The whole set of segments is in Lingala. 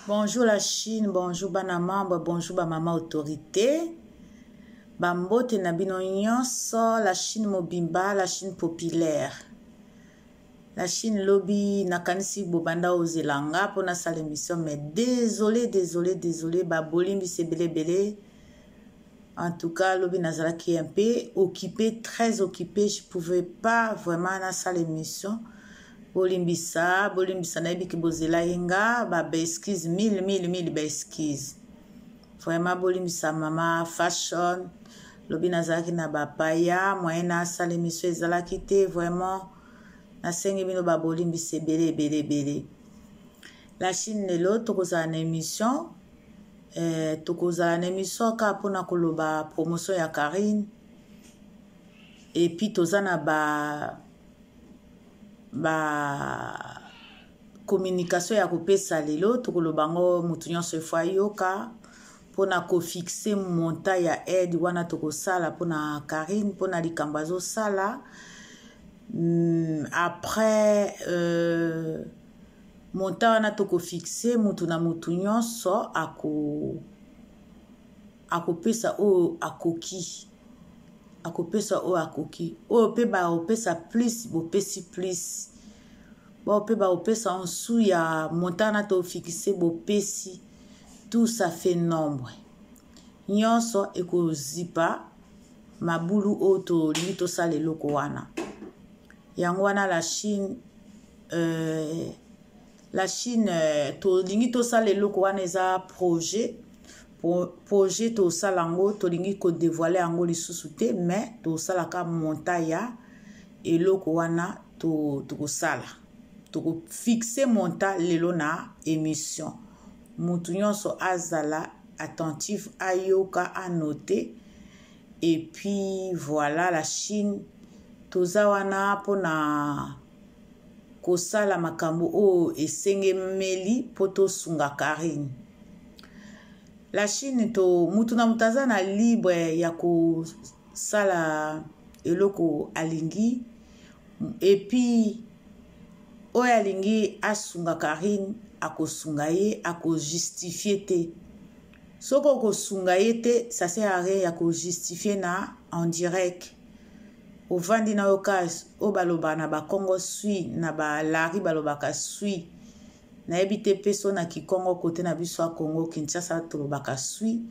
Bonjour la Chine, bonjour bana membre, bonjour ba mama autorité. Bambote na bino nyonso, la Chine mobimba, la Chine populaire. La Chine lobby nakanisi bobanda ozelanga pour na sala émission, mais désolé, ba bolimbi c'est belé. En tout cas, lobby nazala qui est un peu occupé, très occupé, je pouvais pas vraiment na sala émission. Bolimbisa na ebiki bozela yenga ba excuse mille ba excuse. Vraiment bolimbisa mama fashion lobi nazalaki na bapaya moyen na sala émission ezalaki te vraiment na sengi bino ba bolimbisa belé. La Chine lelo tokozala na émission ka pona koloba promotion ya Karine et puis tozana communication ya kopesa lelo tokolobango mutu nyonso efwa yoka pona ko fixer monta ya aide wana tokosala pona Karine pona likambo azosala après monta wana toko fixer mutu na mutu nyonso akopesa o akoki akopesa o akoki o pe ba opesa plus bopesi plus bo pe ba opesa en sous ya montana to fixé bopesi tout ça fait nombre nyonso ekozipa mabulu oto lito sale loko wana yango wana la Chine to lingito sale loko wana eza projet to salango to lingi ko dévoiler ango lisusu te mais to salaka montaya eloko wana to sala to fixer monta lelo na émission mutu nyonso azala attentif ayoka à noter et puis voilà la Chine toza wana pona kosala makambo o esengemeli poto sunga Karine. La Chine to mutu na mutaza na libre ya ko sala eloko alingi et puis oyo alingi asunga Karine akosunga ye ako justifier te soko kosunga ye te ça sert à rien ya ko justifier na en direct ovandi na okas o baloba na ba Congo sui na ba lari balobaka sui na ebite peso na Kikongo côté na biso a Congo Kinshasa to baka sui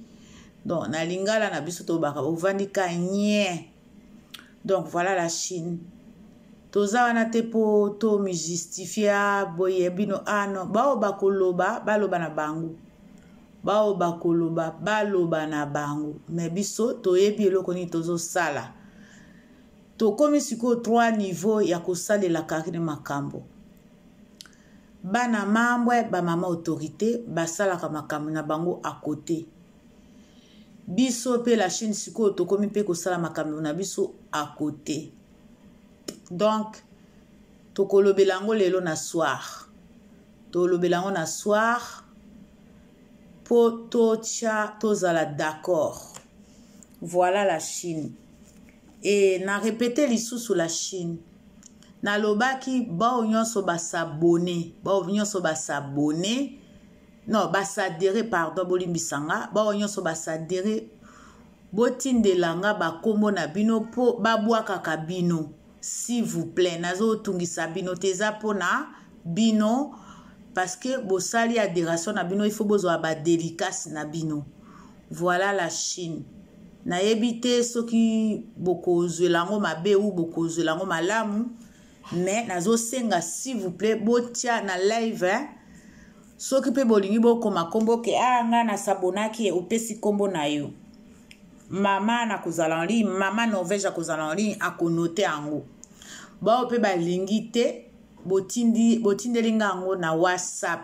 donc na lingala na biso to baka ovandi ka nye. Donc voilà la Chine toza wana te po to mi justifia boye bino ano bao bakoloba baloba na bangu bao bakoloba baloba na bangu mais biso to yebi eloko ni tozo sala to komi siko 3 niveaux ya kosala la Karine makambo bana mambwe ba mama autorité basala ka makambo na bango à côté biso pe la Chine siko to komi pe kosala makambo na biso à côté. Donc tokolobelango lelo na soir tolobelango na soir po tocha tozala d'accord. Voilà la Chine et na répéter lisusu la Chine na lobaki bao nyonso basabone non basadere pardon bolimbisanga bao nyonso basadere botindelanga bakombo na bino po babwaka ka bino s'il vous plaît nazo tungisa bino teza pona bino parce que bosali adhération na bino il faut bozwa ba délicace na bino. Voilà la Chine na ebite soki bokozwelango mabe ou bokozwelango malamu mais nazo senga s'il vous plaît botia na live soki pe bolingi bokoma kombo ke nga na sabonaki opesi kombo na yo mama na kozala en ligne mama Norvège kozala en ligne akonote ango bao pe balingi te botindelinga ango na WhatsApp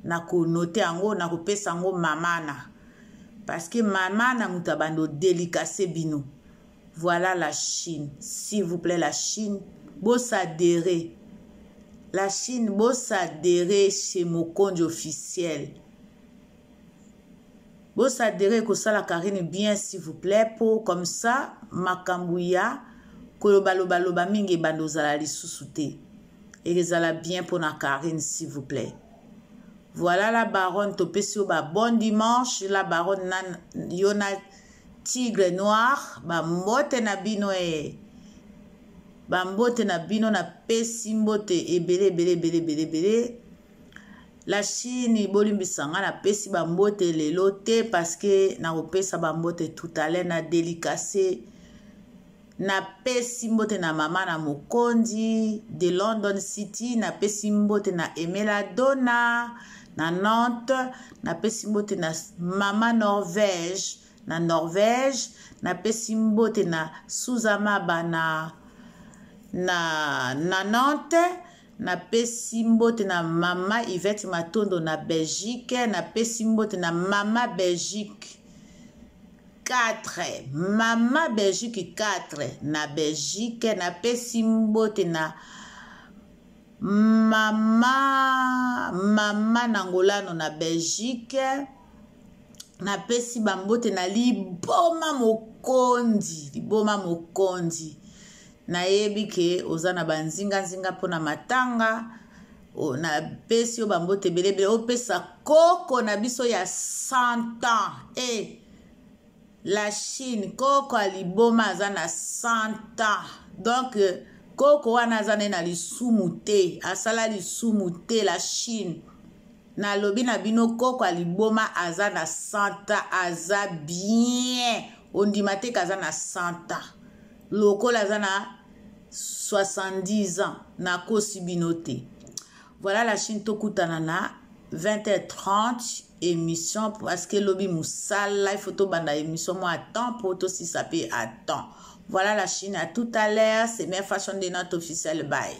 na konote ango na kopesa ango mamana parce que mamana mutabando délicace bino. Voilà la Chine, s'il vous plaît la Chine bosadere la Chine bosadere chez Mokonzi officiel bosadere kosala Karine bien s'il vous plaît pour comme ça makambouya kolobaloba mingi bandozala lisusu te et ezala bien pour na Karine s'il vous plaît. Voilà la baronne topesio ba bon dimanche. La baronne Yona tigre noir. Ba mbote na bino Bambote na bino na pesi mbote ebele. La Chine bolimbisanga na pesi bambote lelo te parce que na opesa bambote tout à l'heure na délicacé na pesi mbote na mama na mokondi de London City na pesi mbote na Emela Donna na Nantes na pesi mbote na mama Norvège na Norvège na pesi mbote na Suzamaba na Nantes na pesi mbote na mama Yvette Matondo na Belgique na pesi mbote na mama Belgique 4 mama Belgique 4 na Belgique na pesi mbote na mama Nangolano na Belgique na pesi bambote na liboma mokondi na yebi ke ozana banzinga pona matanga na pesi yo bambote belebele opesa koko na biso ya 100 ans la Chine koko aliboma azana 100 ans donc koko wana azana na lisumu te asala lisumu te la Chine na lobi na bino koko aliboma azana 100 ans aza bien ondima te kazana 100 ans lokola azana 70 ans na kosi binote. Voilà la Chine tokutana na 20h30 émission parce que lobi musala il faut to banda émission moi à temps pour to si ça peut à temps. Voilà la Chine à tout à l'heure, c'est mes fashion de notre officiel bye.